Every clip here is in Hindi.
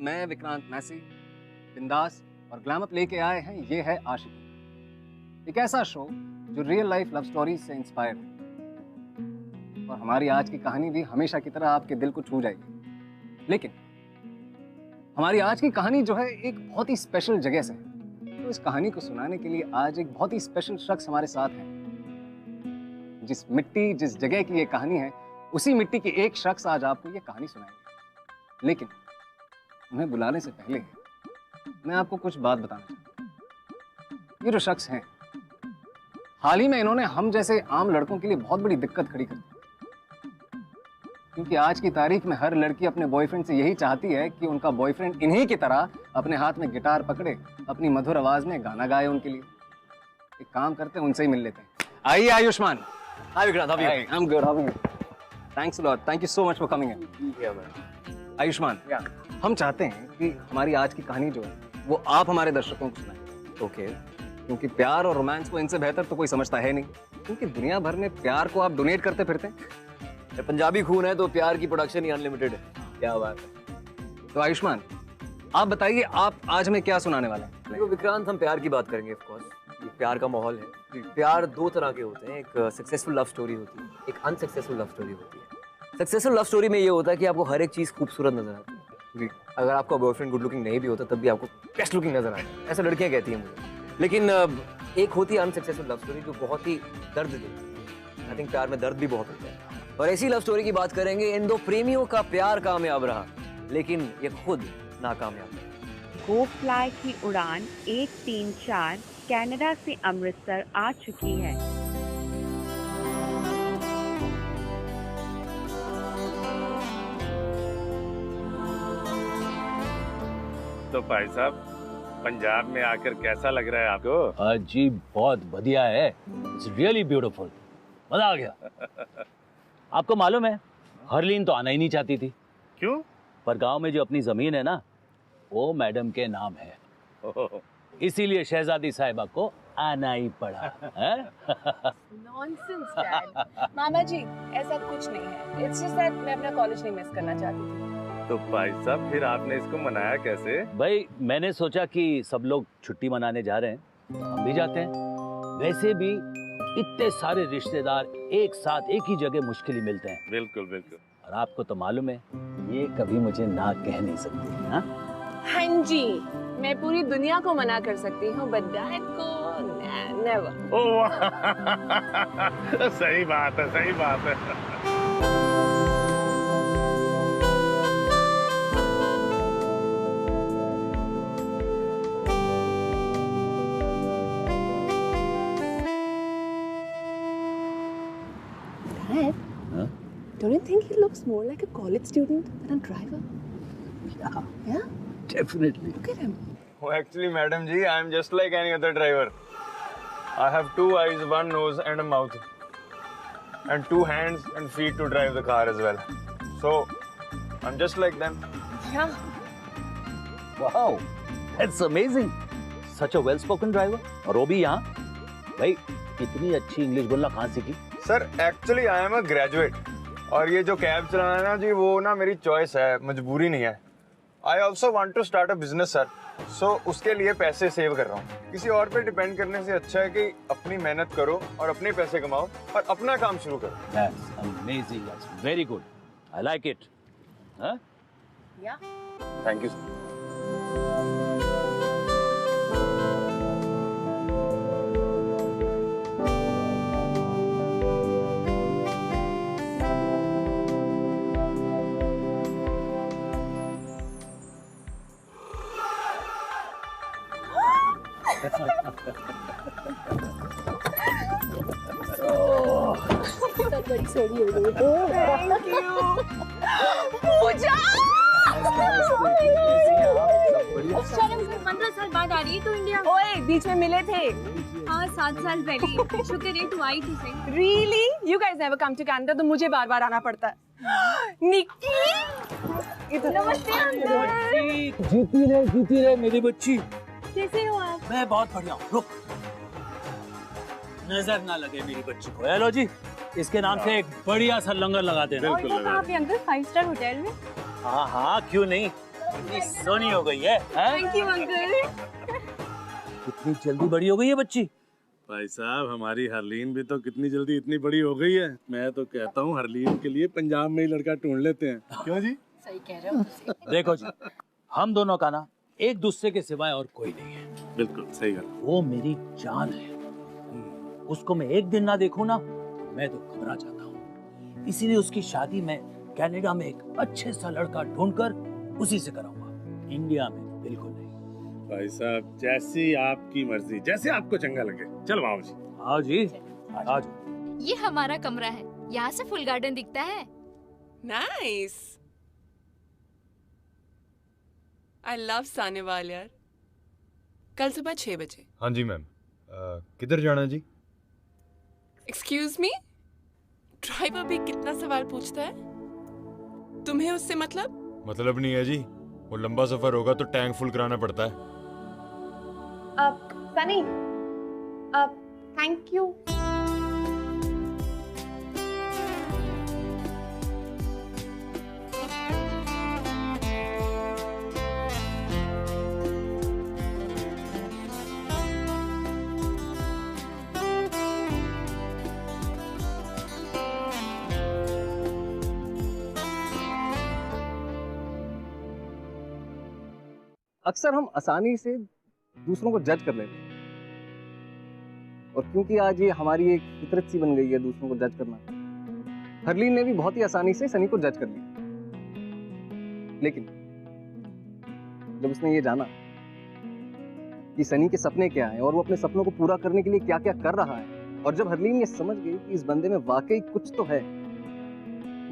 मैं विक्रांत मैसी बिंदास और ग्लैमअप लेके आए हैं, ये है आशिकी, एक ऐसा शो जो रियल लाइफ लव स्टोरीज से इंस्पायर है। और हमारी आज की कहानी भी हमेशा की तरह आपके दिल को छू जाएगी। लेकिन हमारी आज की कहानी जो है एक बहुत ही स्पेशल जगह से है। तो इस कहानी को सुनाने के लिए आज एक बहुत ही स्पेशल शख्स हमारे साथ है। जिस मिट्टी, जिस जगह की ये कहानी है, उसी मिट्टी के एक शख्स आज आपको ये कहानी सुनाएंगे। लेकिन उन्हें बुलाने से पहले मैं आपको कुछ बात बताना चाहता हूँ। ये जो शख्स हैं, हाल ही में इन्होंने हम जैसे आम लड़कों के लिए बहुत बड़ी दिक्कत खड़ी कर दी। क्योंकि आज की तारीख में हर लड़की अपने बॉयफ्रेंड से यही चाहती है कि उनका बॉयफ्रेंड इन्हीं की तरह अपने हाथ में गिटार पकड़े, अपनी मधुर आवाज में गाना गाए उनके लिए। एक काम करते हैं, उनसे ही मिल लेते हैं। आइए Ayushman. Hi Vikrant, how are you? I'm good. How are you? Thanks a lot. Thank you so much for coming in. Yeah, man. Ayushman, हम चाहते हैं कि हमारी आज की कहानी जो है वो आप हमारे दर्शकों को सुनाएं। Okay. क्योंकि प्यार और रोमांस को इनसे बेहतर तो कोई समझता है नहीं। क्योंकि दुनिया भर में प्यार को आप डोनेट करते फिरते हैं। पंजाबी खून है तो प्यार की प्रोडक्शन ही अनलिमिटेड है। क्या बात है। तो आयुष्मान, आप बताइए, आप आज हमें क्या सुनाने वाले हैं? देखो विक्रांत, हम प्यार की बात करेंगे ऑफ कोर्स। ये प्यार का माहौल है। प्यार दो तरह के होते हैं, एक सक्सेसफुल लव स्टोरी होती है, एक अनसक्सेसफुल लव स्टोरी होती है। सक्सेसफुल लव स्टोरी में ये होता है कि आपको हर एक चीज खूबसूरत नजर आती है। जी। अगर आपका बॉयफ्रेंड गुड लुकिंग नहीं भी होता तब भी आपको बेस्ट लुकिंग नजर आता है, ऐसा लड़कियां कहती हैं मुझे। लेकिन एक होती है अनसक्सेसफुल लव स्टोरी जो बहुत ही दर्द देती है। आई थिंक प्यार में दर्द भी बहुत होता है। और ऐसी लव स्टोरी की बात करेंगे। इन दो प्रेमियों का प्यार कामयाब रहा, लेकिन ये खुद नाकामयाब रहा। गो फ्लाई की उड़ान 134 कनाडा से अमृतसर आ चुकी है। तो भाई साहब, पंजाब में आकर कैसा लग रहा है आपको? जी बहुत बढ़िया है। It's really beautiful. मजा आ गया। आपको मालूम है, हरलीन तो आना ही नहीं चाहती थी। क्यों? पर गांव में जो अपनी जमीन है ना, वो मैडम के नाम है। इसीलिए शहजादी साहिबा को आना ही पड़ा। Nonsense dad. मामा जी, ऐसा कुछ नहीं है। इट्स जस्ट दैट मैं अपना कॉलेज नहीं मिस करना चाहती थी। तो भाई साहब, फिर आपने इसको मनाया कैसे? भाई मैंने सोचा कि सब लोग छुट्टी मनाने जा रहे हैं, हम भी जाते हैं। वैसे भी इतने सारे रिश्तेदार एक साथ एक ही जगह मुश्किल ही मिलते हैं। बिल्कुल बिल्कुल। और आपको तो मालूम है, ये कभी मुझे ना कह नहीं सकती। हाँ हाँ जी, मैं पूरी दुनिया को मना कर सकती हूँ, बट डैड को नेवर। ओह सही बात है, सही बात है। Dad, don't you think he looks more like a college student than a driver? Yeah? Definitely. Look at him. Oh, actually, madam ji, I am just like any other driver. I have 2 eyes, 1 nose, and a mouth, and 2 hands and feet to drive the car as well. So, I'm just like them. Yeah. Wow, that's amazing. Such a well spoken driver. और वो भी यहाँ। भाई इतनी अच्छी इंग्लिश बोलना कहाँ सीखी? Sir, actually, I am a graduate. और ये जो कैब चलाना है ना जी, वो ना मेरी चॉइस है, मजबूरी नहीं है। I also want to start a business, sir. So, उसके लिए पैसे सेव कर रहा हूँ। किसी और पे डिपेंड करने से अच्छा है कि अपनी मेहनत करो और अपने पैसे कमाओ और अपना काम शुरू करो। That's amazing. That's very good. I like it. Huh? Yeah. Thank you, sir. बड़ी सोनी हो गई। Thank you. पूजा। शर्म से 15 साल बाद आ रही है तो इंडिया। ओए, बीच में मिले थे। हाँ 7 साल पहले। शुक्र है तू आई थी सही। Really? You guys never come to Canada, तो मुझे बार-बार आना पड़ता है। निक्की। नमस्ते अंकल। जीती रहे मेरी बच्ची। कैसे हो आप? मैं बहुत बढ़िया हूँ। रुक, नजर ना लगे मेरी बच्ची को। हेलो जी, इसके नाम से एक बढ़िया सा लंगर लगा देना। और वो कहाँ पे अंकल? 5 स्टार होटल में? हाँ हाँ, क्यों नहीं। कितनी सोनी हो गई है, हैं? Thank you uncle. कितनी जल्दी बड़ी हो गई है बच्ची। भाई साहब हमारी हरलीन भी तो कितनी जल्दी इतनी बड़ी हो गई है। मैं तो कहता हूँ हरलीन के लिए पंजाब में ही लड़का ढूंढ लेते हैं, क्यों जी? सही कह रहे हो। देखो जी, हम दोनों का ना एक दूसरे के सिवाय और कोई नहीं है। बिल्कुल सही गल। वो मेरी जान है, उसको मैं एक दिन ना देखूं ना मैं तो घबरा जाता हूँ। इसीलिए उसकी शादी मैं कनाडा में एक अच्छे सा लड़का ढूंढकर उसी से कराऊंगा, इंडिया में बिल्कुल नहीं। भाई साहब जैसी आपकी मर्जी, जैसे आपको चंगा लगे। चलो आओ जी। आओ जी, आ जाओ। ये हमारा कमरा है, यहाँ से फुल गार्डन दिखता है। नाइस। आई लव सानेवाल यार। कल सुबह 6 बजे। हाँ जी मैम। किधर जाना है जी? एक्सक्यूज मी, ड्राइवर भी कितना सवाल पूछता है? तुम्हें उससे मतलब? मतलब नहीं है जी, वो लंबा सफर होगा तो टैंक फुल कराना पड़ता है। Sunny, thank you. अक्सर हम आसानी से दूसरों को जज कर लेते हैं, और क्योंकि आज ये हमारी एक फितरत सी बन गई है दूसरों को जज करना, हरलीन ने भी बहुत ही आसानी से सनी को जज कर लिया। लेकिन जब उसने ये जाना कि सनी के सपने क्या हैं और वो अपने सपनों को पूरा करने के लिए क्या क्या कर रहा है, और जब हरलीन ये समझ गई कि इस बंदे में वाकई कुछ तो है,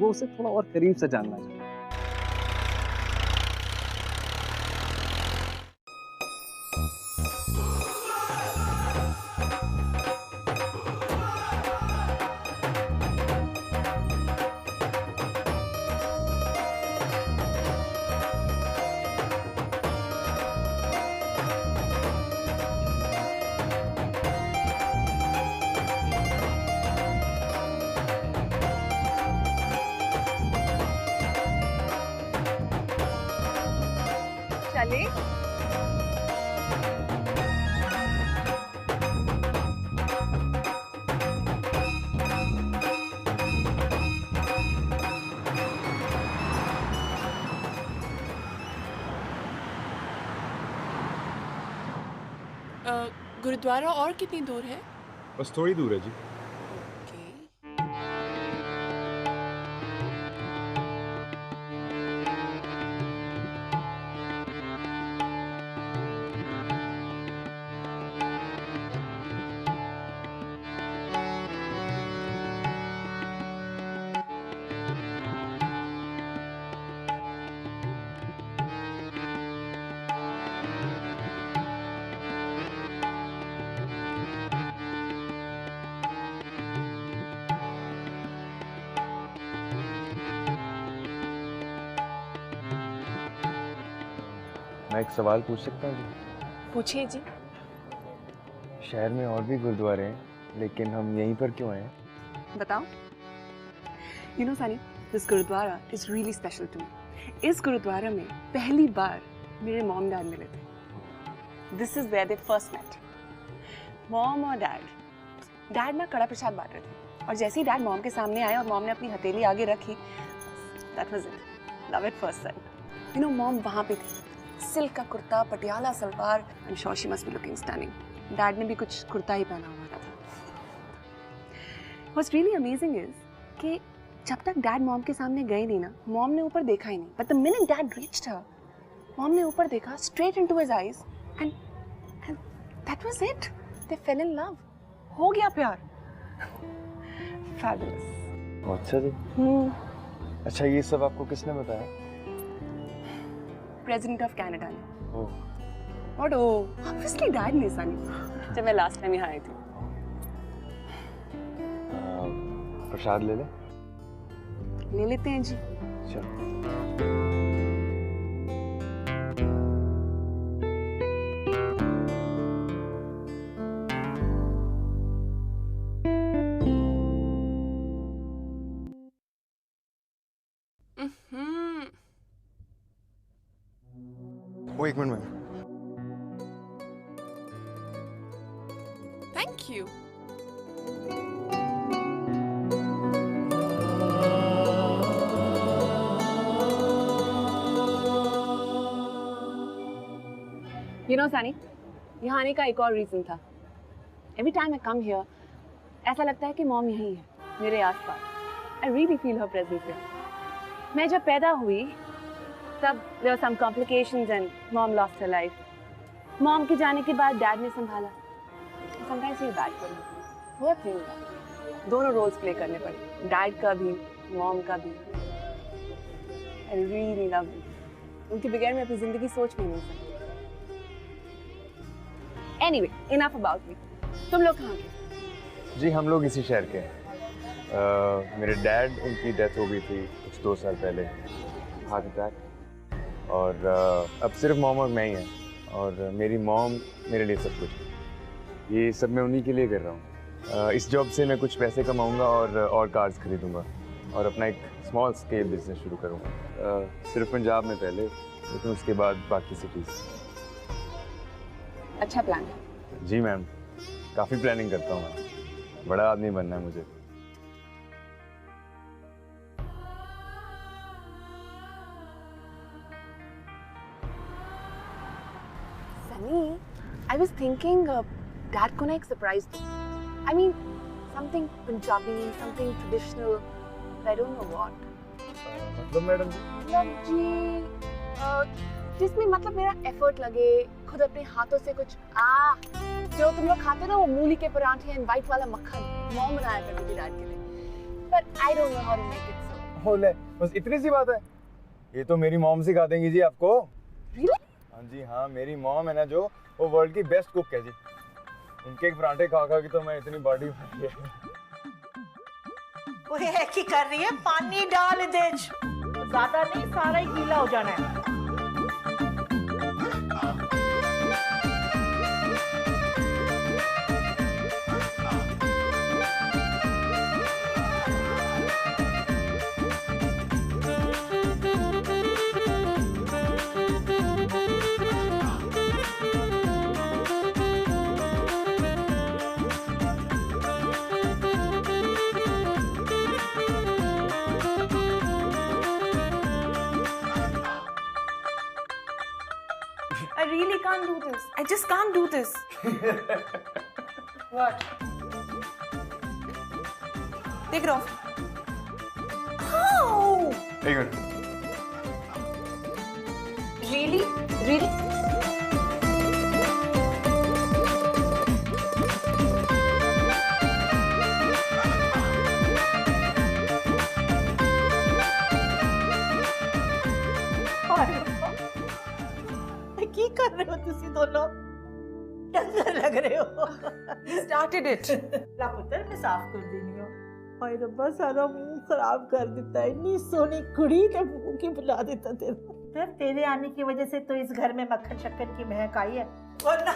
वो उसे थोड़ा और करीब से जानना चाहिए। चले। गुरुद्वारा और कितनी दूर है? बस थोड़ी दूर है जी। मैं एक सवाल पूछ सकता हूँ जी? पूछिए जी। शहर में और भी गुरुद्वारे हैं, लेकिन हम यहीं पर क्यों आए हैं? बताओ। You know Sunny, this gurdwara is really special to me. इस गुरुद्वारा में पहली बार मेरे मॉम डैड मिले थे। This is where they first met. Mom और डैड ना कड़ा प्रसाद बांट रहे थे, और जैसे ही डैड मॉम के सामने आए और मॉम ने अपनी हथेली आगे रखी, that was it. Love at first sight. You know, mom वहाँ पे थी, सिल्क का kurta, Patiala salwar. I'm sure she must be looking stunning. Dad ने भी कुछ कुर्ता ही पहना हुआ था। What's really amazing is कि जब तक डैड मॉम के सामने गए नहीं ना, मॉम ने ऊपर देखा ही नहीं। But the minute dad reached her, mom ने ऊपर देखा, straight into his eyes, and that was it. They fell in love. हो गया प्यार। Fabulous. अच्छा जी। अच्छा, ये सब आपको किसने बताया? प्रेसिडेंट ऑफ कनाडा ने। ओह। और ऑब्वियसली डैड ने सनी, जब मैं लास्ट टाइम यहाँ आई थी। प्रसाद ले ले? ले लेते हैं जी। चलो। वो 1 मिनट में। Thank you. You know, Sunny, यहाँ आने का एक और रीज़न था। Every time I come here, ऐसा लगता है कि मॉम यहीं है, मेरे आसपास। I really feel her presence here. मैं जब पैदा हुई, तब there were some complications and mom lost her life. Mom के जाने के बाद डैड ने संभाला। Sometimes feel bad for me. बहुत फील हुआ। दोनों रोल्स प्ले करने पड़े, डैड का भी, मॉम का भी। I really love you. उनके बगैर मैं अपनी जिंदगी सोच भी नहीं सकती। Anyway, enough about me. तुम लोग कहाँ के? जी हम लोग इसी शहर के हैं। मेरे डैड, उनकी डेथ हो गई थी कुछ 2 साल पहले, हार्ट अटैक। और अब सिर्फ मॉम और मैं ही हैं। और मेरी मॉम मेरे लिए सब कुछ है। ये सब मैं उन्हीं के लिए कर रहा हूँ। इस जॉब से मैं कुछ पैसे कमाऊँगा और कार्स खरीदूँगा और अपना एक स्मॉल स्केल बिजनेस शुरू करूँगा। सिर्फ पंजाब में पहले, लेकिन उसके बाद बाकी सिटीज़। अच्छा प्लान है। जी मैम, काफ़ी प्लानिंग करता हूँ मैं। बड़ा आदमी बनना है मुझे। Sunny, I was thinking, Dad को ना एक सरप्राइज दो। I mean, something Punjabi, something traditional. I don't know what. मतलब मैडम जी? मतलब जी, जिसमें मतलब मेरा एफर्ट लगे, खुद अपने हाथों से कुछ जो तुम लोग खाते ना वो मूली के पराठे एंड व्हाइट वाला मक्खन, मॉम बनाया करती थी डैड के लिए। But I don't know how to make it so. हो ले, बस इतनी सी बात है। ये तो मेरी मॉम सिखा देंगी जी आपको। Really? हाँ जी हाँ, मेरी मॉम है ना जो, वो वर्ल्ड की बेस्ट कुक है जी। उनके पराठे खा खा के तो मैं इतनी बॉडी बन गई। वो है कि कर रही है, पानी डाल दे, ज्यादा नहीं, सारा ही गीला हो जाना है। I really can't do this. I just can't do this. What? Take it off. Ow! एक मिनट। Really? Really? की कर रहे हो तुसी दोनों? डंगर लग रहे हो। Started it. ला पुत्र मैं साफ कर देनी हो। हाय रब्बा, सारा मुंह खराब कर देता है। इतनी सोनी कुड़ी ने मुंह की बुला देता तेरा। तेरे आने की वजह से तो इस घर में मक्खन शक्कर की महक आई है, वरना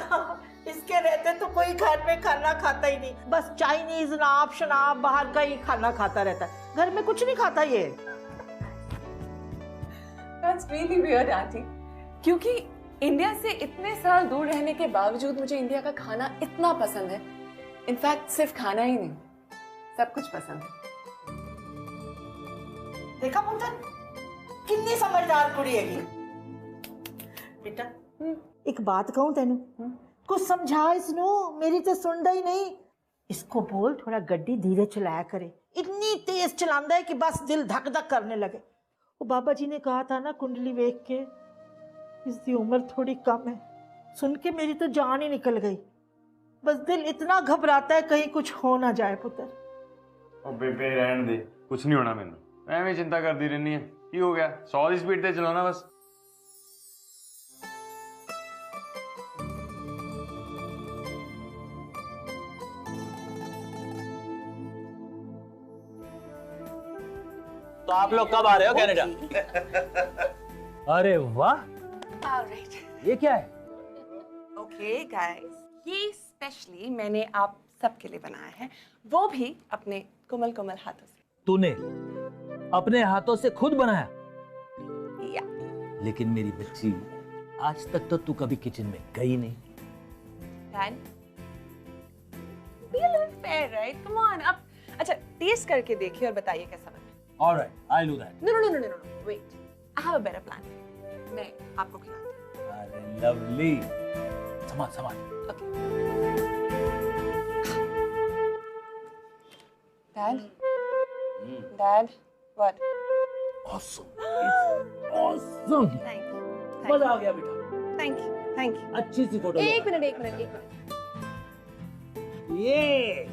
इसके रहते तो कोई घर में खाना खाता ही नहीं। बस चाइनीज नाप शनाप बाहर का ही खाना खाता रहता है, घर में कुछ नहीं खाता ये। That's really weird, auntie. क्योंकि इंडिया से इतने साल दूर रहने के बावजूद मुझे इंडिया का खाना इतना पसंद है। इनफैक्ट सिर्फ खाना ही नहीं, सब कुछ पसंद है। देखा पुत्र, कितनी समझदार कुड़ी है ये। बेटा एक बात कहूं तेनू, कुछ समझा इसनू, मेरी तो सुनता ही नहीं। इसको बोल थोड़ा गड्डी धीरे चलाया करे, इतनी तेज चलांदा है कि बस दिल धक धक करने लगे। वो बाबा जी ने कहा था ना कुंडली वेख के, इसकी उम्र थोड़ी कम है। सुन के मेरी तो जान ही निकल गई। बस दिल इतना घबराता है कहीं कुछ हो ना जाए पुत्र। ओ बेबे रहने दे, कुछ नहीं होना मैंने। एवें चिंता करती रहनी है, की हो गया? 100 की स्पीड ते चलाना बस। तो आप लोग कब आ रहे हो कनाडा? अरे वाह, Alright. ये क्या है? Okay, guys. ये स्पेशली मैंने आप सबके लिए बनाया है, वो भी अपने कोमल कोमल हाथों से। तूने अपने हाथों से खुद बनाया? या। लेकिन मेरी बच्ची, आज तक तो तू कभी किचन में गई नहीं। Dad, be a little fair, right? Come on, अब अच्छा टेस्ट करके देखिए और बताइए कैसा बना। All right, I'll do that. No. Wait, I have a better plan. मैं आपको खिलाती हूँ। अरे lovely. संभाल। Dad, what? Awesome. It's awesome. Thank you. मजा आ गया बेटा। Thank you. अच्छी सी फोटो। एक मिनट। ये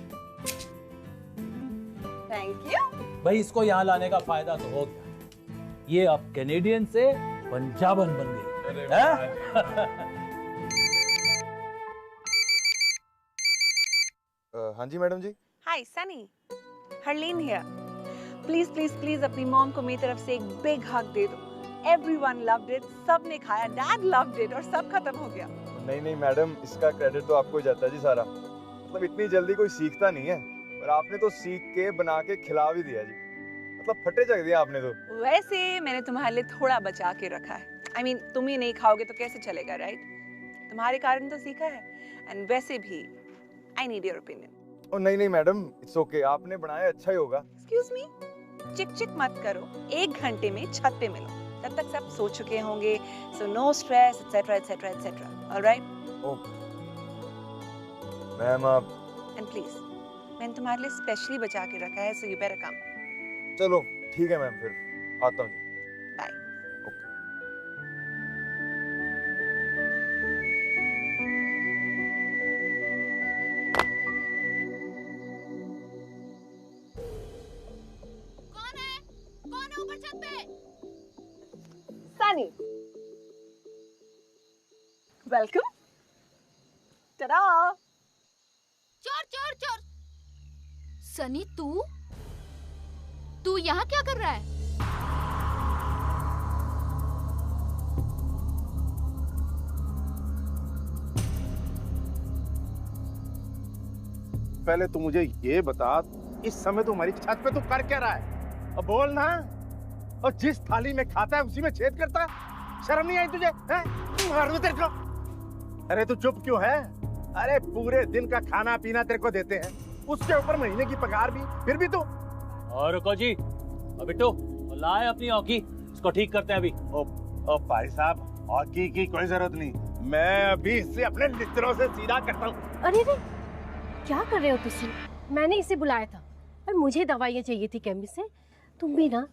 Thank you. भाई इसको यहाँ लाने का फायदा तो हो गया। ये अब कैनेडियन से पंजाबन बन गई। हाँ जी madam ji. Hi, Sunny. Harleen here. Please अपनी मॉम को मेरी तरफ से एक बिग हग दे दो। Everyone loved it. सबने खाया। Dad loved it और सब खत्म हो गया। नहीं मैडम, इसका क्रेडिट तो आपको ही जाता है जी सारा। मतलब इतनी जल्दी कोई सीखता नहीं है, पर आपने तो सीख के बना के खिला भी दिया जी। मतलब फटे जग दिया आपने तो। वैसे मैंने तुम्हारे लिए थोड़ा बचा के रखा है। I mean, तुम ही नहीं खाओगे तो कैसे चलेगा, राइट? तुम्हारे कारण तो सीखा है। एंड वैसे भी I need your opinion. ओ नहीं मैडम, इट्स ओके, आपने बनाया अच्छा ही होगा। Excuse me? चिक मत करो। 1 घंटे में छत पे मिलो। तब तक सब सो चुके होंगे। So no stress, etc. All right? Ma'am आप And please, मैंने तुम्हारे लिए स्पेशली बचा के रखा है, so you better come. चलो ठीक है मैम, फिर आता हूँ जी। Bye. कौन है ऊपर छत पे? Sunny. Welcome. Ta-da! चोर। सनी तू यहाँ क्या कर रहा है? पहले तू मुझे ये बता, इस समय तुम्हारी छत पे तू कर क्या रहा है? अब बोल ना। और जिस थाली में खाता है उसी में छेद करता है। शर्म नहीं आई तुझे? हैं? मार दूं तेरे को। अरे तू चुप क्यों है? अरे पूरे दिन का खाना पीना तेरे को देते हैं, उसके ऊपर महीने की पगार भी, फिर भी तू। और रुको जी, बिट्टू लाए अपनी हॉकी, इसको ठीक करते हैं अभी। ओ भाई साहब, हॉकी की कोई जरूरत नहीं, मैं अभी इससे अपने मित्रों से सीधा करता हूँ। अरे क्या कर रहे हो तुसी? मैंने इसे बुलाया था और मुझे दवाइयाँ चाहिए थी केमिस्ट से। तुम भी ना।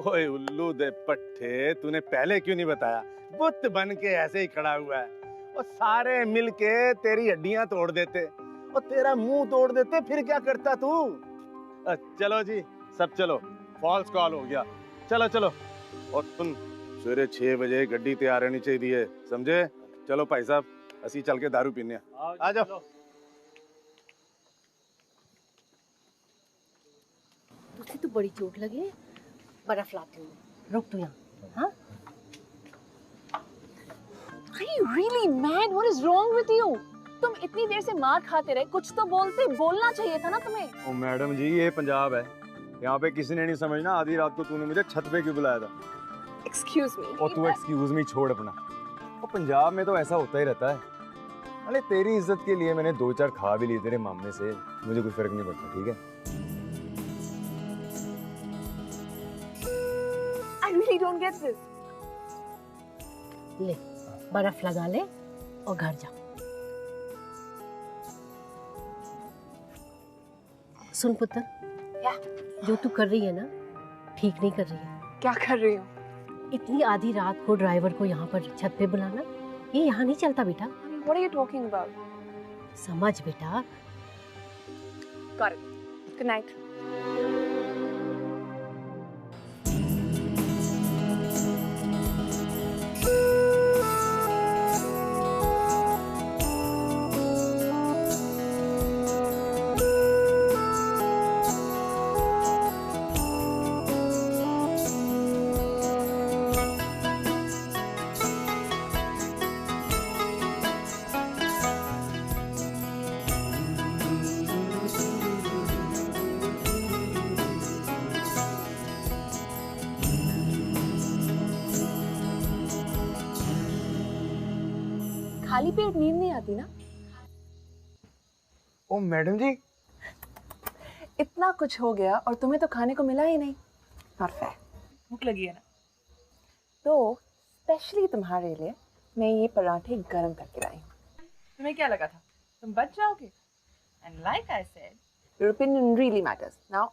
ओए उल्लू दे पट्टे, तूने पहले क्यों नहीं बताया? बुत बन के ऐसे ही खड़ा हुआ है और सारे मिलके तेरी हड्डियां तोड़ देते और तेरा मुंह तोड़ देते, फिर क्या करता तू? चलो जी, सब चलो, फॉल्स कॉल हो गया। चलो और सुन, सवेरे 6 बजे गड्डी तैयार रहनी चाहिए, समझे? चलो भाई साहब, असी चल के दारू पीने आ जाओ। तुझे तो बड़ी चोट लगी है, बर्फ लाती हूँ, रुक तू यहाँ। हाँ? Are you really mad? What is wrong with you? तुम इतनी देर से मार खाते रहे, कुछ तो बोलना चाहिए था ना तुम्हें। ओ मैडम जी, ये पंजाब है, यहाँ पे किसी ने नहीं समझना आधी रात को तूने मुझे छत पे क्यों बुलाया था। Excuse me. और तू एक्सक्यूज मी छोड़ अपना। और पंजाब में तो ऐसा होता ही रहता है। अरे तेरी इज्जत के लिए मैंने 2-4 खा भी ली तेरे मामले से, मुझे कोई फर्क नहीं पड़ता, ठीक है? I really don't get this. ले बर्फ लगा ले और घर जा। सुन पुत्र, जो तू कर रही है ना, ठीक नहीं कर रही है। क्या कर रही हूँ? इतनी आधी रात को ड्राइवर को यहाँ पर छत पे बुलाना, ये यहाँ नहीं चलता बेटा। What are you talking about? समझ बेटा। Got it. Good night. खाली पेट नींद नहीं आती ना? ओ मैडम जी, इतना कुछ हो गया और तुम्हें तो खाने को मिला ही नहीं। Not fair. भूख लगी है ना? तो स्पेशली तुम्हारे लिए मैं ये पराठे गरम करके लाई हूँ। तुम्हें क्या लगा था तुम बच जाओगे? And like I said, your opinion really matters. Now,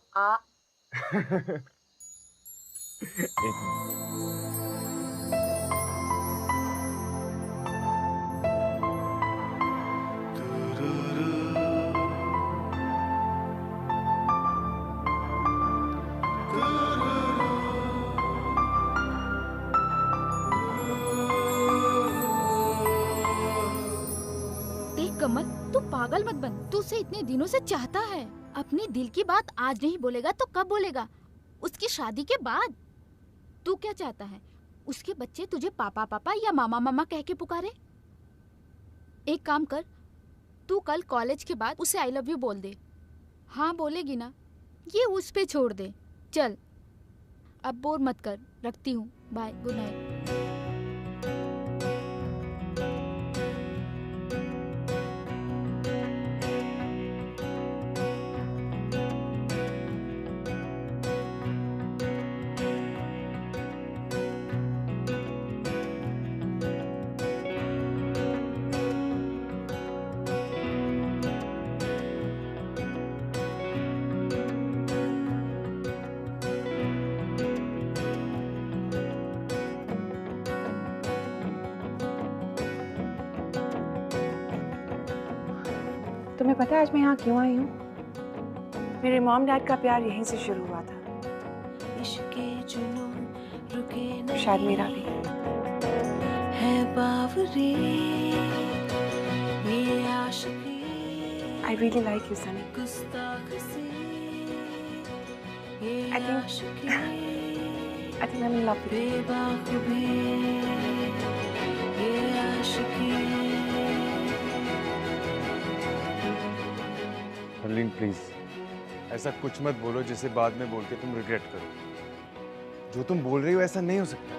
कमल, तू पागल मत बन। तू उसे इतने दिनों से चाहता है। अपने दिल की बात आज नहीं बोलेगा तो कब बोलेगा? उसकी शादी के बाद। तू क्या चाहता है? उसके बच्चे तुझे पापा पापा या मामा मामा कह के पुकारे? एक काम कर, तू कल कॉलेज के बाद उसे आई लव यू बोल दे। हाँ बोलेगी ना, ये उस पे छोड़ दे। चल अब बोर मत कर, रखती हूँ। Bye, good night. तुम्हें पता है आज मैं यहाँ क्यों आई हूँ? मेरे मॉम डैड का प्यार यहीं से शुरू हुआ था। शायद मेरा भी है बावरी। I really like you, Sunny. I think I'm in love with you. Harleen please, ऐसा कुछ मत बोलो जिसे बाद में बोल के तुम रिग्रेट करो। जो तुम बोल रही हो ऐसा नहीं हो सकता।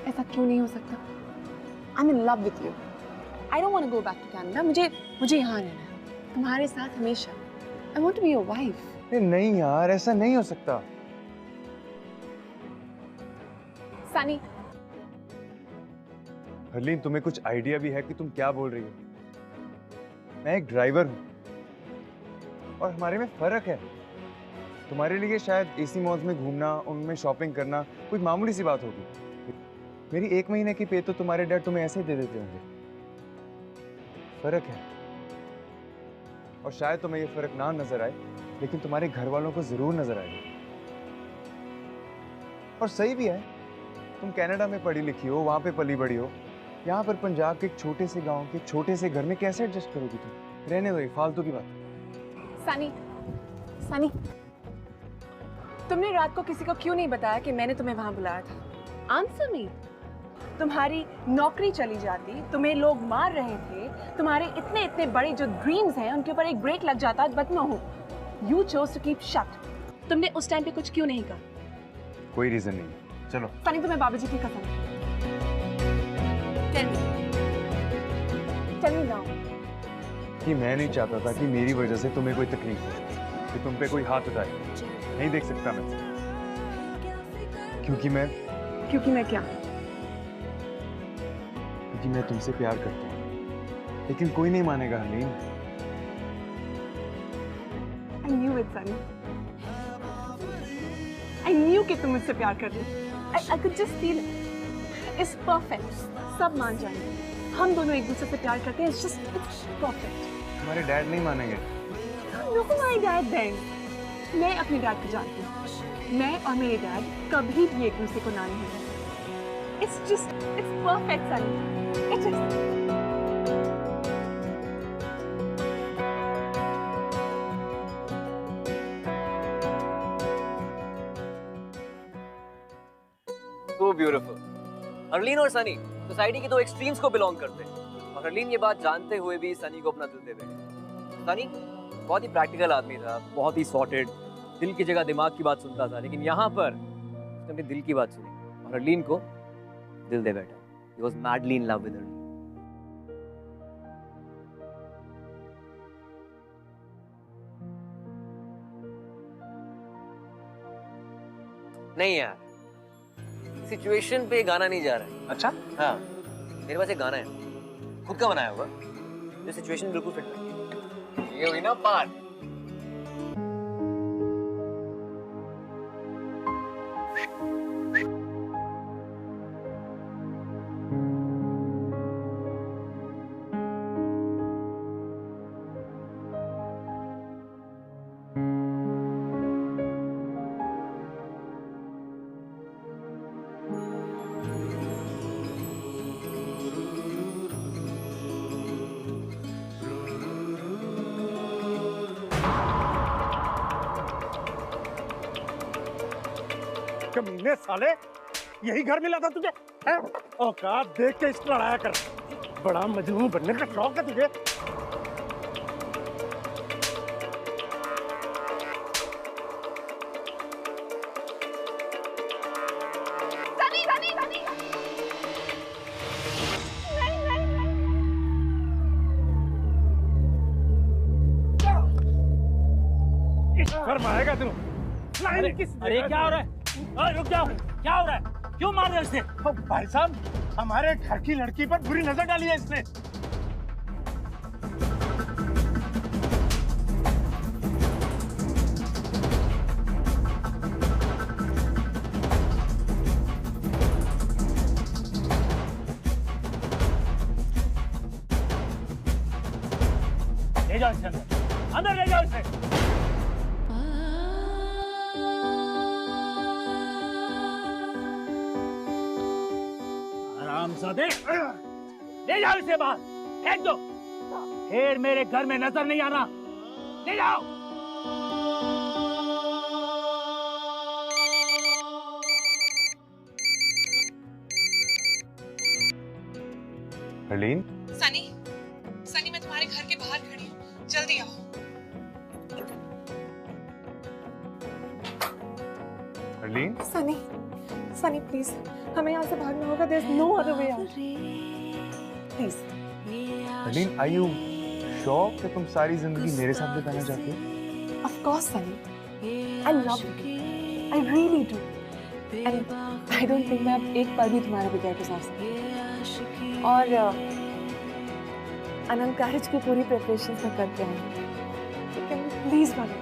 ऐसा क्यों नहीं हो सकता? I'm in love with you. I don't want to go back to Canada. मुझे यहाँ रहना है, तुम्हारे साथ हमेशा। I want to be your wife. नहीं यार, ऐसा नहीं हो सकता। सनी, हरलीन तुम्हें कुछ आइडिया भी है कि तुम क्या बोल रही हो? मैं एक ड्राइवर हूँ और हमारे में फर्क है। तुम्हारे लिए शायद एसी मॉल्स में घूमना, उनमें शॉपिंग करना कोई मामूली सी बात होगी। मेरी 1 महीने की पे तो तुम्हारे डैड तुम्हें ऐसे ही दे देते होंगे। फर्क है, और शायद तुम्हें ये फर्क ना नजर आए, लेकिन तुम्हारे घर वालों को जरूर नजर आएगा। और सही भी है, तुम कनाडा में पढ़ी लिखी हो, वहां पे पली बड़ी हो। यहाँ पर पंजाब के एक छोटे से गांव के छोटे से घर में कैसे एडजस्ट करोगी तुम? रहने दो, फालतू की बात। सनी, तुमने रात को किसी को क्यों नहीं बताया कि मैंने तुम्हें वहां बुलाया था? Answer me. तुम्हारी नौकरी चली जाती, तुम्हें लोग मार रहे थे, तुम्हारे इतने इतने बड़े जो ड्रीम्स हैं उनके ऊपर एक ब्रेक लग जाता, but no, you chose to keep shut. तुमने उस टाइम पे कुछ क्यों नहीं कहा? कोई रीजन नहीं। चलो सनी, तुम्हें बाबूजी की कसम। Tell me now. कि मैं नहीं चाहता था कि मेरी वजह से तुम्हें कोई तकलीफ हो, कि तुम पे कोई हाथ उठाए। नहीं देख सकता मैं, क्योंकि मैं क्या? क्योंकि मैं तुमसे प्यार करता हूँ, लेकिन कोई नहीं मानेगा Harleen. I knew it, Sunny. I knew कि तुम मुझसे प्यार कर रही हो। I could just feel it. It's perfect. सब मान जाएंगे। हम दोनों एक दूसरे से प्यार करते हैं। It's just perfect. तुम्हारे डैड नहीं मानेंगे। Look at my dad then. मैं अपने डैड को जानती हूँ। मैं और मेरे डैड कभी भी एक दूसरे को ना नहीं है। It's perfect, Sunny. It is. So beautiful. Harleen और सनी सोसाइटी के 2 एक्सट्रीम्स को बिलोंग करते हैं, और हरलीन ये बात जानते हुए भी सनी को अपना दिल दे रहे हैं। सनी बहुत ही प्रैक्टिकल आदमी था, बहुत ही सॉर्टेड, दिल की जगह दिमाग की बात सुनता था, लेकिन यहाँ पर उसने अपने दिल की बात सुनी और हरलीन को दिल दे बैठा. He was madly in love with her. नहीं यार, सिचुएशन पे गाना नहीं जा रहा है. अच्छा? हाँ, मेरे पास एक गाना है, खुद का बनाया होगा, जो सिचुएशन बिल्कुल फिट है. ये हुई ना बात. कमीने साले, यही घर मिला था तुझे? हैं? औकात देख के इसको लड़ाया कर. बड़ा मजनू बनने का शौक है तुझे? सनी, सनी, सनी। नहीं, नहीं, नहीं। इस घर में आएगा तू? अरे क्या हो रहा है? रुक जाओ, क्या हो रहा है? क्यों मार रहे हो इसे? भाई साहब, हमारे घर की लड़की पर बुरी नजर डाली है इसने. ले जाओ इसे अंदर ले जाओ इसे. आरामजादे, ले जाओ इसे बाहर, फेंक दो. फिर मेरे घर में नजर नहीं आना. ले जाओ. हरलीन, सनी, सनी मैं तुम्हारे घर के बाहर खड़ी हूँ, जल्दी आओ. हरलीन, सनी, सनी प्लीज, हमें यहाँ से भागना होगा. There's no other way out. Please. Harleen, are you sure कि तुम सारी जिंदगी मेरे साथ बिताना चाहती हो? Of course, Sunny. I love you. I really do. And I don't think मैं अब एक पल भी तुम्हारे बगैर गुजार सकती. और अनंत कारज की पूरी प्रिपरेशंस मैं करके आई हूँ. लेकिन प्लीज भागो.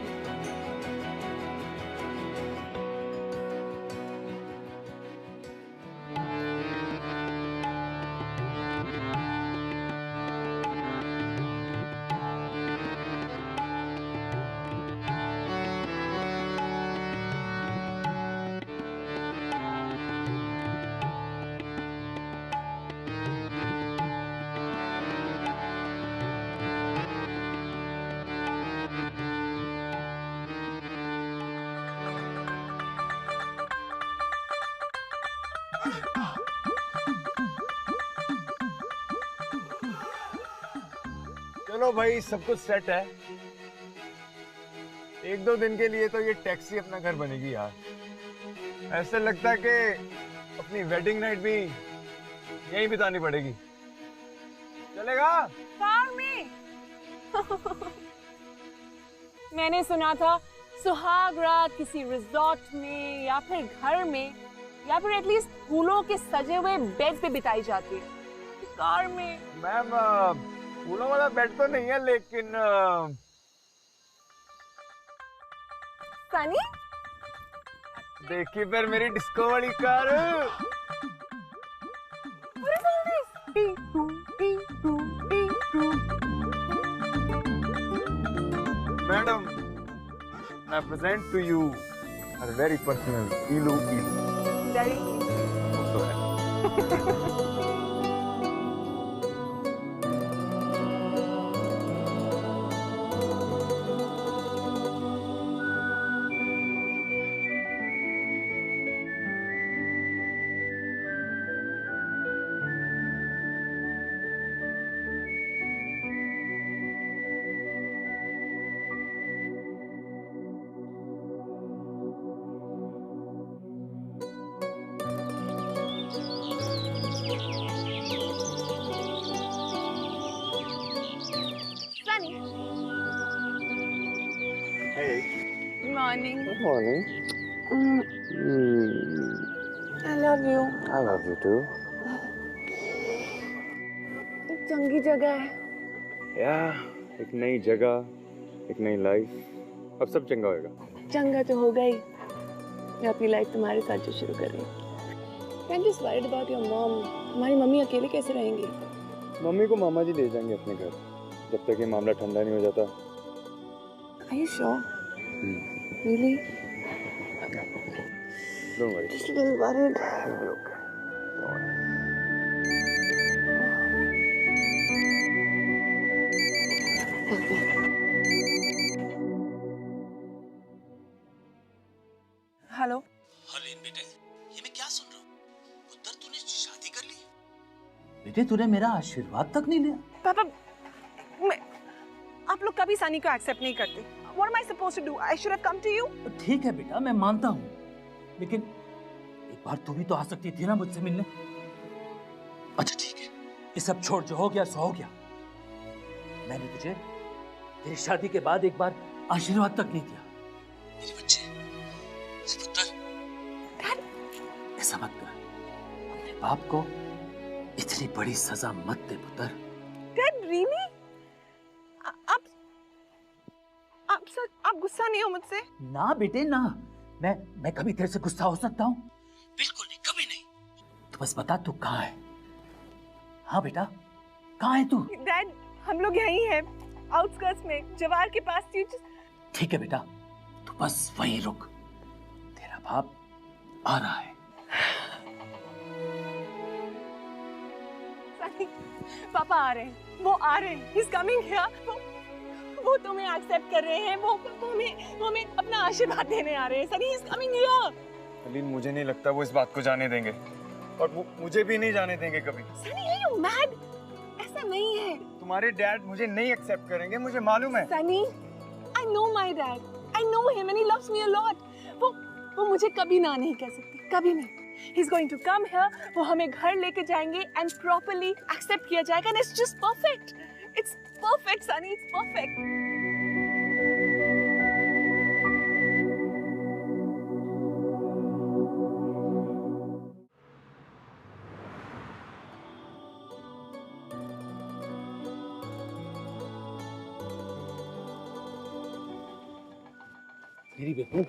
चलो भाई, सब कुछ सेट है. एक दो दिन के लिए तो ये टैक्सी अपना घर बनेगी यार. ऐसे लगता है कि अपनी वेडिंग नाइट भी यहीं बितानी पड़ेगी. चलेगा? कार में. मैंने सुना था सुहाग रात किसी रिजॉर्ट में या फिर घर में या फिर एटलीस्ट फूलों के सजे हुए बेड पे बिताई जाती है. कार में. मैम, फूलों वाला बेड तो नहीं है, लेकिन सनी, देखिए फिर मेरी डिस्को वाली car. Madam, I present to you a very personal Ilu Ilu. Very. तो है. Morning. Good morning. I love you. I love you too. एक चंगी जगह है। एक नई जगह, एक नई लाइफ, अब सब चंगा होएगा। चंगा तो होगा ही। मैं अपनी लाइफ तुम्हारे साथ जो शुरू कर रही हूँ। I'm just worried about your mom. हमारी मम्मी अकेले कैसे रहेंगी? मम्मी को मामा जी ले जाएंगे अपने घर, जब तक ये मामला ठंडा नहीं हो जाता। Are you sure? Really? Don't worry. Just a little worried. It'll be okay. Hello. Harleen बेटे, ये मैं क्या सुन रहा हूँ? पुत्र तूने शादी कर ली? बेटे तूने मेरा आशीर्वाद तक नहीं लिया? पापा, आप लोग कभी सनी को एक्सेप्ट नहीं करते। What am I supposed to do? I should have come to you. ठीक है बेटा, मैं मानता हूँ, लेकिन एक बार तू भी तो आ सकती थी ना मुझसे मिलने। अच्छा ठीक है, ये सब छोड़, जो हो गया सो हो गया। मैंने तुझे तेरी शादी के बाद एक बार आशीर्वाद तक नहीं दिया। मेरे बच्चे, पुत्र, ऐसा मत कर। अपने बाप को इतनी बड़ी सजा मत दे पुत्र। Dad, really? आप गुस्सा नहीं हो मुझसे? ना बेटे ना, मैं कभी तेरे से गुस्सा हो सकता हूँ? बिल्कुल नहीं, कभी नहीं। तू बस बता तू कहाँ है? हाँ बेटा, कहाँ है तू? डैड, हम लोग यहीं हैं, आउटस्कर्ट्स में, जवार के पास। ठीक है बेटा, तू बस वहीं रुक, तेरा बाप आ रहा है। पापा आ रहे हैं, वो आ रहे हैं। He's coming here. वो तुम्हें एक्सेप्ट कर रहे हैं, वो हमें अपना आशीर्वाद देने आ रहे हैं। Sunny, he's coming here. Harleen, मुझे नहीं लगता वो इस बात को जाने देंगे, और वो मुझे भी नहीं जाने देंगे कभी। Sunny, are you mad? ऐसा नहीं है। तुम्हारे डैड मुझे नहीं एक्सेप्ट करेंगे, मुझे मालूम है। Sunny, I know my dad. I know him and he loves me a lot. वो मुझे कभी ना नहीं कह सकते, कभी नहीं। He's going to come here. वो हमें घर लेके जाएंगे and properly accept किया जाएगा, and it's just perfect. It's perfect, Sunny. It's perfect. मेरी बेटी,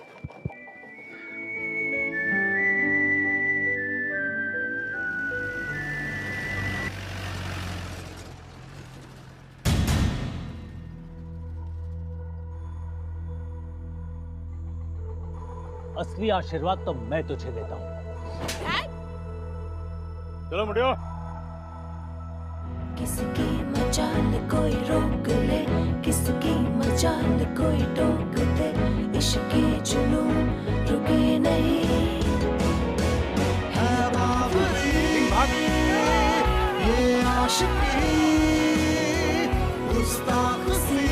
असली आशीर्वाद तो मैं तुझे देता हूँ। चलो मुड़ियो। किसकी मचाल कोई रोक ले, किसकी मचाल कोई टोक दे, इश्क के जुनून रुके नहीं है बावरी, ये आशिकी गुस्ताख सी,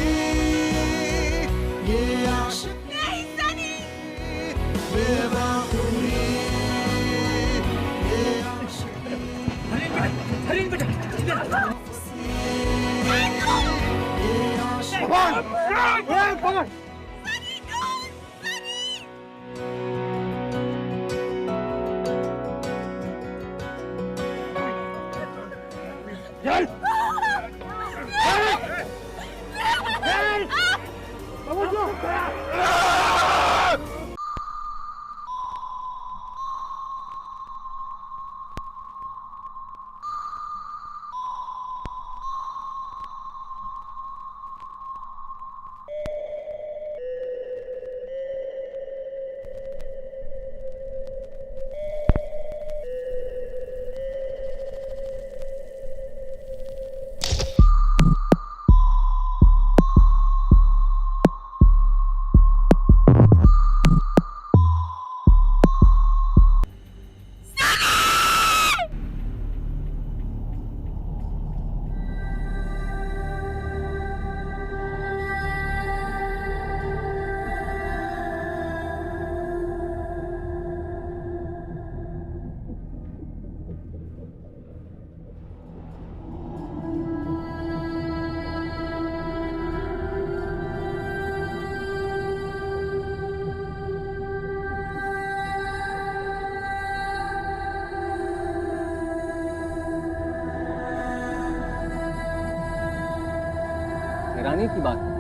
ये आशिकी बेवकूफी, ये आशिकी। हरलीन बेटा, की बात है।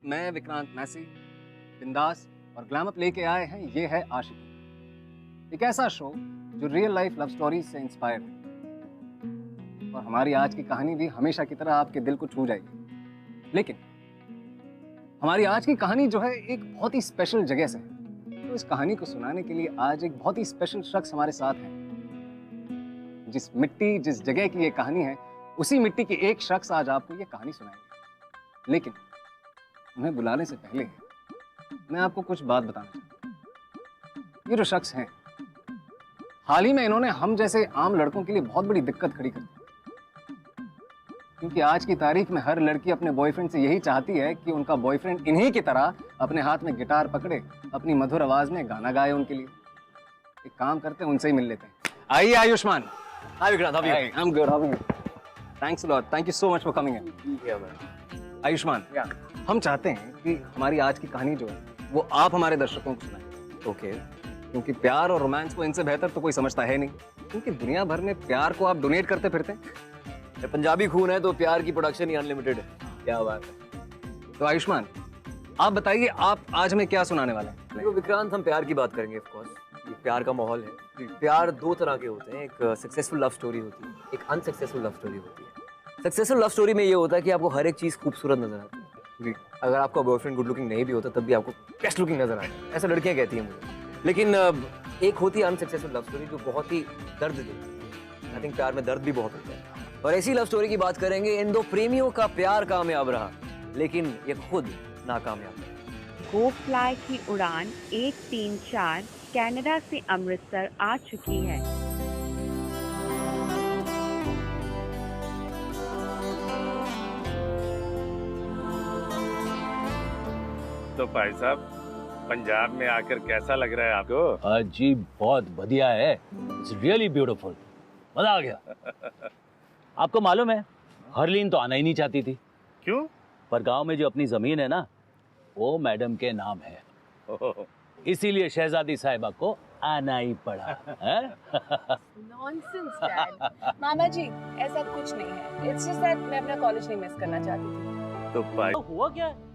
मैं विक्रांत मैसी बिंदास और ग्लैमअप लेके आए हैं ये है आशिकी, एक ऐसा शो जो रियल लाइफ लव स्टोरीज से इंस्पायर है। और हमारी आज की कहानी भी हमेशा की तरह आपके दिल को छू जाएगी। लेकिन हमारी आज की कहानी जो है एक बहुत ही स्पेशल जगह से है। तो इस कहानी को सुनाने के लिए आज एक बहुत ही स्पेशल शख्स हमारे साथ है। जिस जगह की ये कहानी है, उसी मिट्टी के एक शख्स आज आपको ये कहानी सुनाएंगे। लेकिन उन्हें बुलाने से पहले मैं आपको कुछ बात बताना चाहता हूँ। ये जो शख्स हैं, हाल ही में इन्होंने हम जैसे आम लड़कों के लिए बहुत बड़ी दिक्कत खड़ी कर दी। क्योंकि आज की तारीख में हर लड़की अपने बॉयफ्रेंड से यही चाहती है कि उनका बॉयफ्रेंड इन्हीं की तरह अपने हाथ में गिटार पकड़े, अपनी मधुर आवाज में गाना गाए उनके लिए। एक काम करते हैं, उनसे ही मिल लेते हैं। आइए Ayushmann. Hi Vikrant, how are you? I am good, how are you? Thanks a lot, thank you so much for coming in. Ayushmann, हम चाहते हैं कि हमारी आज की कहानी जो है वो आप हमारे दर्शकों को सुनाएं। ओके। क्योंकि प्यार और रोमांस को इनसे बेहतर तो कोई समझता है नहीं। क्योंकि दुनिया भर में प्यार को आप डोनेट करते फिरते हैं। पंजाबी खून है तो प्यार की प्रोडक्शन ही अनलिमिटेड है। क्या बात है। तो आयुष्मान, आप बताइए आप आज हमें क्या सुनाने वाले हैं? देखो विक्रांत, हम प्यार की बात करेंगे ऑफ कोर्स। ये प्यार का माहौल है। प्यार दो तरह के होते हैं, एक सक्सेसफुल लव स्टोरी होती है, एक अनसक्सेसफुल लव स्टोरी होती है। सक्सेसफुल लव स्टोरी में ये होता है कि आपको हर एक चीज खूबसूरत नजर आती है। अगर आपका बॉयफ्रेंड गुड लुकिंग नहीं भी होता तब भी आपको बेस्ट लुकिंग नजर आता है। ऐसा लड़कियां कहती हैं मुझे। लेकिन एक होती है अनसक्सेसफुल लव स्टोरी जो बहुत ही दर्द देती है। आई थिंक प्यार में दर्द भी बहुत होता है। और ऐसी लव स्टोरी की बात करेंगे। इन दो प्रेमियों का प्यार कामयाब रहा, लेकिन ये खुद नाकामयाब रहा। गो फ्लाई की उड़ान 134 कनाडा से अमृतसर आ चुकी है। तो भाई साहब, पंजाब में आकर कैसा लग रहा है आपको? जी बहुत बढ़िया है, इट्स रियली ब्यूटीफुल, मजा आ गया। आपको मालूम है हरलीन तो आना ही नहीं चाहती थी। क्यों? पर गांव में जो अपनी जमीन है ना, वो मैडम के नाम है, इसीलिए शहजादी साहिबा को आना ही पड़ा। Nonsense dad. मामा जी, ऐसा कुछ नहीं है। इट्स जस्ट दैट मैं अपना कॉलेज नहीं मिस करना चाहती थी। तो भाई हुआ क्या है?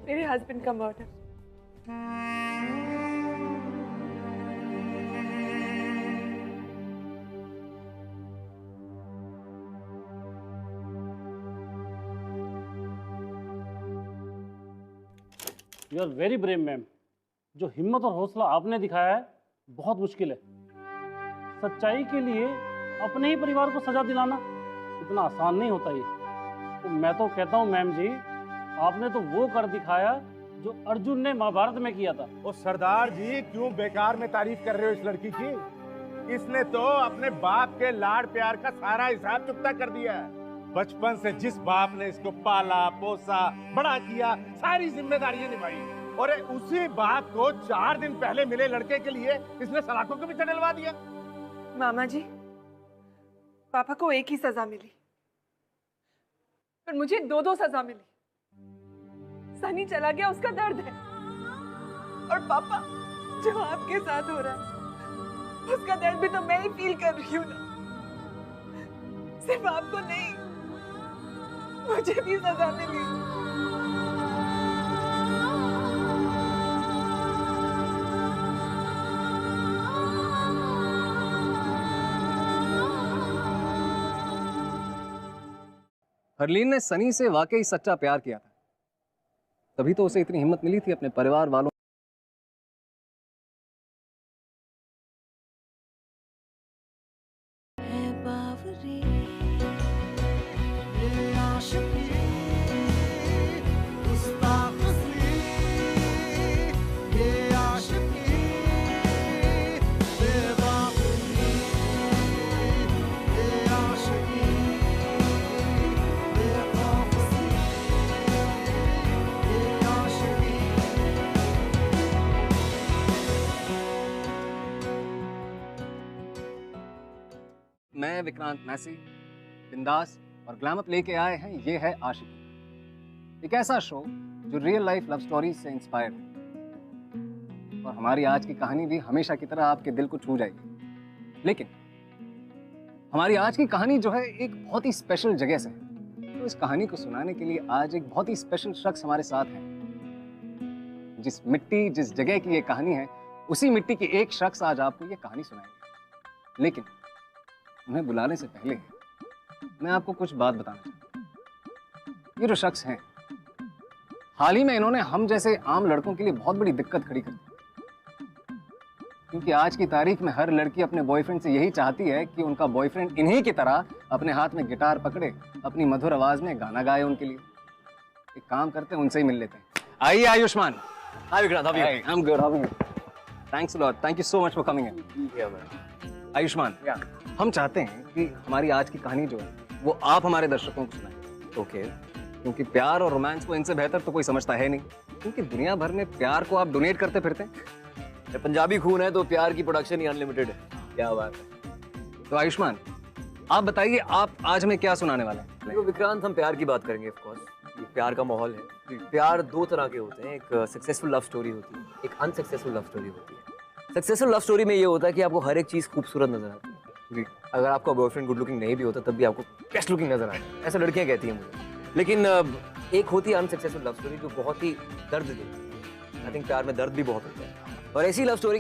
मेरे हस्बैंड का murder. You are very brave ma'am. जो हिम्मत और हौसला आपने दिखाया है बहुत मुश्किल है। सच्चाई के लिए अपने ही परिवार को सजा दिलाना इतना आसान नहीं होता ये। तो मैं तो कहता हूँ मैम जी, आपने तो वो कर दिखाया जो अर्जुन ने महाभारत में किया था। ओ सरदार जी, क्यों बेकार में तारीफ कर रहे हो इस लड़की की? इसने तो अपने बाप के लाड़ प्यार का सारा हिसाब चुकता कर दिया है। बचपन से जिस बाप ने इसको पाला पोसा बड़ा किया, सारी जिम्मेदारियां निभाई, और उसी बाप को 4 दिन पहले मिले लड़के के लिए इसने सलाखों के पीछे डलवा दिया। मामा जी, पापा को एक ही सजा मिली, पर मुझे 2-2 सजा मिली। सनी चला गया, उसका दर्द है, और पापा जो आपके साथ हो रहा है उसका दर्द भी तो मैं ही फील कर रही हूँ ना। सिर्फ आपको नहीं, मुझे भी सजा मिली। हरलीन ने सनी से वाकई सच्चा प्यार किया था, तभी तो उसे इतनी हिम्मत मिली थी अपने परिवार वालों मैं विक्रांत मैसी बिंदास और ग्लैमअप लेके आए हैं ये है आशिकी, एक ऐसा शो जो रियल लाइफ लव स्टोरीज से इंस्पायर्ड है। और हमारी आज की कहानी भी हमेशा की तरह आपके दिल को छू जाएगी। लेकिन हमारी आज की कहानी जो है एक बहुत ही स्पेशल जगह से है। तो इस कहानी को सुनाने के लिए आज एक बहुत ही स्पेशल शख्स हमारे साथ है। जिस मिट्टी जिस जगह की ये कहानी है, उसी मिट्टी के एक शख्स आज आपको ये कहानी सुनाएंगे। लेकिन उन्हें बुलाने से पहले मैं आपको कुछ बात बताना चाहता हूँ। ये जो शख्स हैं, हाल ही में इन्होंने हम जैसे आम लड़कों के लिए बहुत बड़ी दिक्कत खड़ी कर दी। क्योंकि आज की तारीख में हर लड़की अपने बॉयफ्रेंड से यही चाहती है कि उनका बॉयफ्रेंड इन्हीं की तरह अपने हाथ में गिटार पकड़े, अपनी मधुर आवाज में गाना गाए उनके लिए। एक काम करते हैं, उनसे ही मिल लेते हैं। आइए Ayushman. Hi Vikrant, how are you? I'm good. How are you? Thanks a lot. Thank you so much for coming in. Yeah, man. Ayushman, हम चाहते हैं कि हमारी आज की कहानी जो है वो आप हमारे दर्शकों को सुनाएं। ओके। क्योंकि प्यार और रोमांस को इनसे बेहतर तो कोई समझता है नहीं। क्योंकि दुनिया भर में प्यार को आप डोनेट करते फिरते हैं। पंजाबी खून है तो प्यार की प्रोडक्शन ही अनलिमिटेड है। क्या बात है। तो आयुष्मान, आप बताइए आप आज हमें क्या सुनाने वाले हैं? देखो विक्रांत, हम प्यार की बात करेंगे ऑफ कोर्स। ये प्यार का माहौल है। प्यार दो तरह के होते हैं, एक सक्सेसफुल लव स्टोरी होती है, एक अनसक्सेसफुल लव स्टोरी होती है। सक्सेसफुल लव स्टोरी में ये होता है कि आपको हर एक चीज खूबसूरत नजर आती है। जी। अगर आपका बॉयफ्रेंड गुड लुकिंग नहीं भी होता तब भी आपको बेस्ट लुकिंग नजर आता है। ऐसा लड़कियां कहती हैं मुझे। लेकिन एक होती है अनसक्सेसफुल लव स्टोरी जो बहुत ही दर्द देती है। आई थिंक प्यार में दर्द भी बहुत होता है। और ऐसी लव स्टोरी